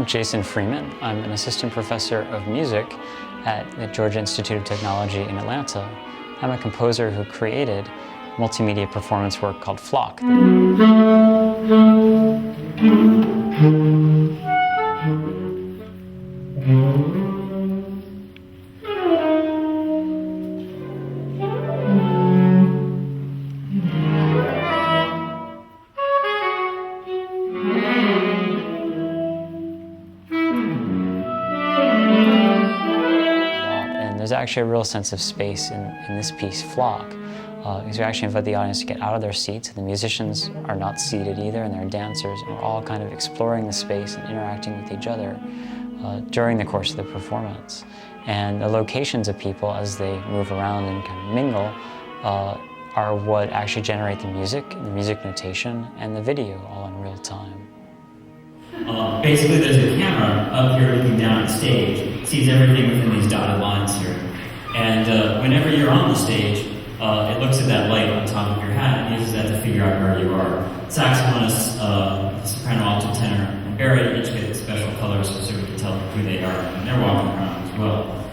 I'm Jason Freeman. I'm an assistant professor of music at the Georgia Institute of Technology in Atlanta. I'm a composer who created multimedia performance work called Flock. There's actually a real sense of space in this piece, Flock, because we actually invite the audience to get out of their seats. The musicians are not seated either, and they're dancers, and we're all kind of exploring the space and interacting with each other during the course of the performance. And the locations of people as they move around and kind of mingle are what actually generate the music notation, and the video all in real time. Basically, there's a camera up here looking down at the stage. It sees everything within these dotted lines here. And whenever you're on the stage, it looks at that light on top of your hat and uses that to figure out where you are. Saxophonist, soprano, alto, tenor, and baritone each get special colors so we can tell who they are. And they're walking around as well.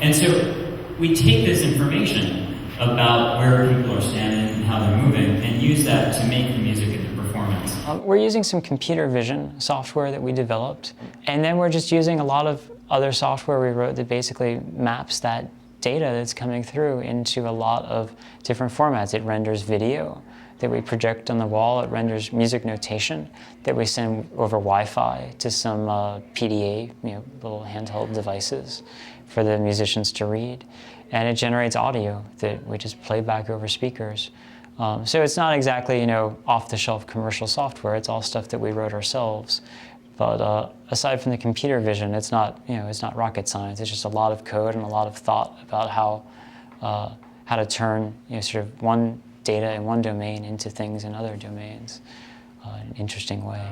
And so we take this information about where people are standing and how they're moving and use that to make the music in the performance. We're using some computer vision software that we developed, and then we're just using a lot of other software we wrote that basically maps that data that's coming through into a lot of different formats. It renders video that we project on the wall. It renders music notation that we send over Wi-Fi to some PDA, little handheld devices for the musicians to read. And it generates audio that we just play back over speakers. So it's not exactly, off-the-shelf commercial software. It's all stuff that we wrote ourselves. But aside from the computer vision, it's not rocket science. It's just a lot of code and a lot of thought about how to turn, sort of one data in one domain into things in other domains in an interesting way.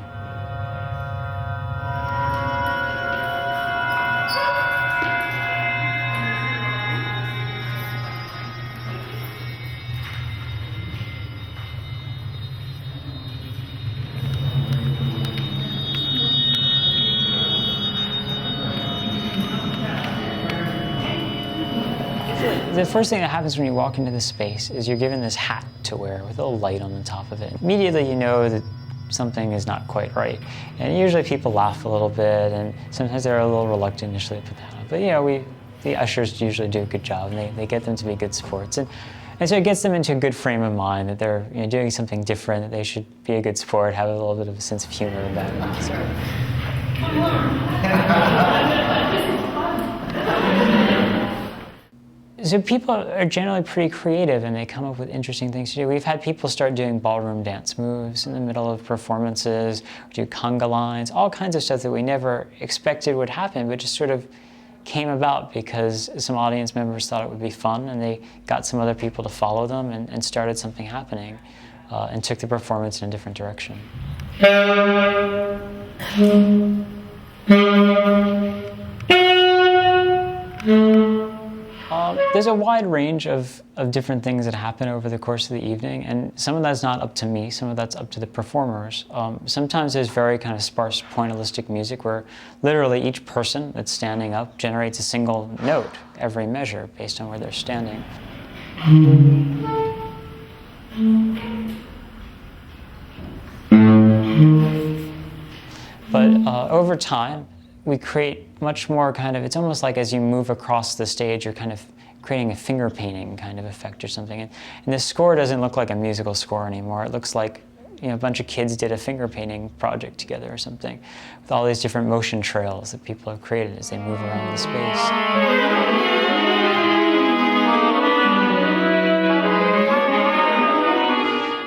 The first thing that happens when you walk into this space is you're given this hat to wear with a little light on the top of it. Immediately you know that something is not quite right. And usually people laugh a little bit, and sometimes they're a little reluctant initially to put that on. But the ushers usually do a good job, and they get them to be good sports. And so it gets them into a good frame of mind that they're doing something different, that they should be a good sport, have a little bit of a sense of humor about it. So. So people are generally pretty creative, and they come up with interesting things to do. We've had people start doing ballroom dance moves in the middle of performances, do conga lines, all kinds of stuff that we never expected would happen, but just sort of came about because some audience members thought it would be fun, and they got some other people to follow them and started something happening and took the performance in a different direction. There's a wide range of different things that happen over the course of the evening, and some of that's not up to me, some of that's up to the performers. Sometimes there's very kind of sparse pointillistic music where literally each person that's standing up generates a single note every measure based on where they're standing. But over time, we create much more kind of, it's almost like as you move across the stage, you're kind of creating a finger painting kind of effect or something. And this score doesn't look like a musical score anymore. It looks like a bunch of kids did a finger painting project together or something, with all these different motion trails that people have created as they move around the space.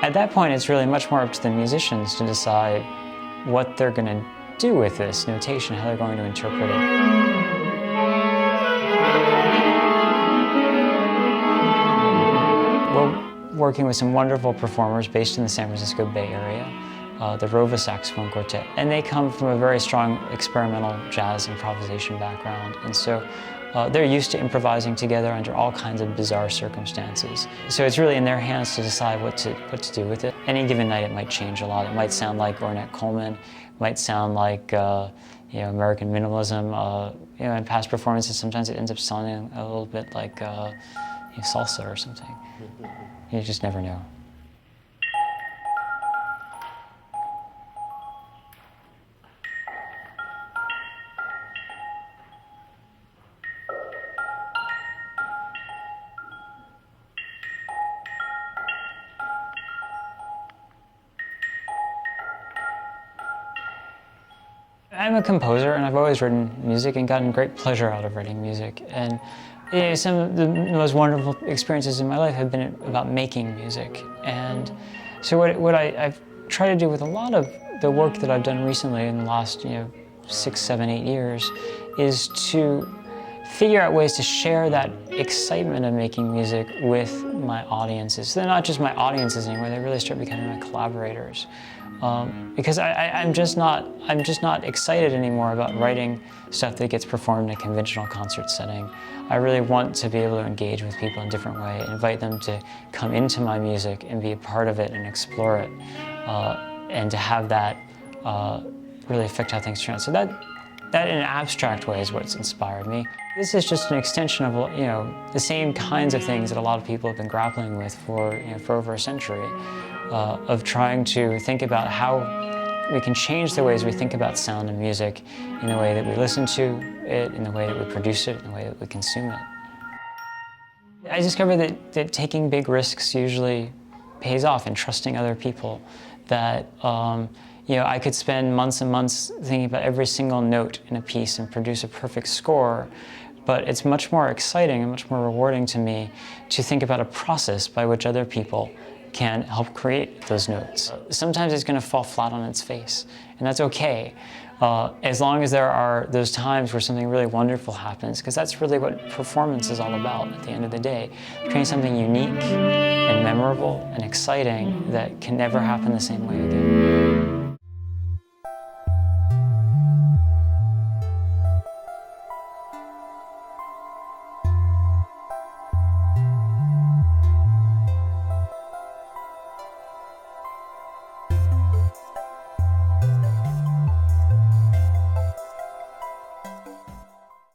At that point, it's really much more up to the musicians to decide what they're going to do with this notation, how they're going to interpret it. We're working with some wonderful performers based in the San Francisco Bay Area. the Rova Saxophone Quartet. And they come from a very strong experimental jazz improvisation background. And so they're used to improvising together under all kinds of bizarre circumstances. So it's really in their hands to decide what to do with it. Any given night it might change a lot. It might sound like Ornette Coleman, it might sound like American minimalism. In past performances, sometimes it ends up sounding a little bit like salsa or something. You just never know. I'm a composer, and I've always written music and gotten great pleasure out of writing music. And some of the most wonderful experiences in my life have been about making music. And so what I've tried to do with a lot of the work that I've done recently in the last 6, 7, 8 years is to figure out ways to share that excitement of making music with my audiences. So they're not just my audiences anymore, they really start becoming my collaborators. Because I'm just not excited anymore about writing stuff that gets performed in a conventional concert setting. I really want to be able to engage with people in a different way, invite them to come into my music and be a part of it and explore it, and to have that really affect how things turn out. So that in an abstract way is what's inspired me. This is just an extension of the same kinds of things that a lot of people have been grappling with for over a century. Of trying to think about how we can change the ways we think about sound and music in the way that we listen to it, in the way that we produce it, in the way that we consume it. I discovered that taking big risks usually pays off, and trusting other people. That I could spend months and months thinking about every single note in a piece and produce a perfect score, but it's much more exciting and much more rewarding to me to think about a process by which other people can help create those notes. Sometimes it's going to fall flat on its face, and that's okay, as long as there are those times where something really wonderful happens, because that's really what performance is all about at the end of the day. Creating something unique and memorable and exciting that can never happen the same way again.